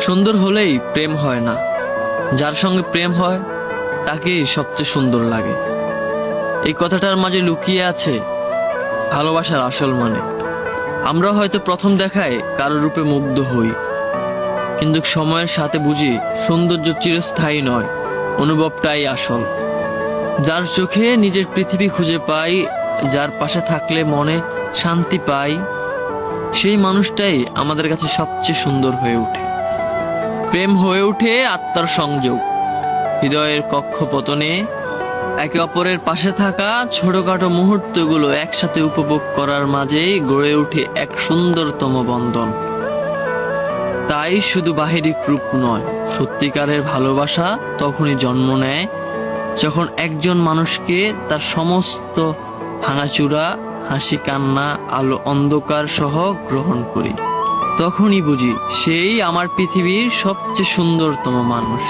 সুন্দর হলেই প্রেম হয় না, যার সঙ্গে প্রেম হয় তাকেই সবচেয়ে সুন্দর লাগে। এই কথাটার মাঝে লুকিয়ে আছে ভালোবাসার আসল মানে। আমরা হয়তো প্রথম দেখায় কারো রূপে মুগ্ধ হই, কিন্তু সময়ের সাথে বুঝি সৌন্দর্য চিরস্থায়ী নয়, অনুভবটাই আসল। যার চোখে নিজের পৃথিবী খুঁজে পাই, যার পাশে থাকলে মনে শান্তি পাই, সেই মানুষটাই আমাদের কাছে সবচেয়ে সুন্দর হয়ে ওঠে। প্রেম হয়ে ওঠে আত্মার সংযোগ, হৃদয়ের কক্ষপতনে একে অপরের পাশে থাকা ছোটখাটো মুহূর্তগুলো একসাথে উপভোগ করার মাঝেই গড়ে ওঠে এক সুন্দরতম বন্ধন। তাই শুধু বাহিরিক রূপ নয়, সত্যিকারের ভালোবাসা তখনই জন্ম নেয় যখন একজন মানুষকে তার সমস্ত ভাঙাচুরা, হাসি, কান্না, আলো, অন্ধকার সহ গ্রহণ করি। তখনই বুঝি সেই আমার পৃথিবীর সবচেয়ে সুন্দরতম মানুষ।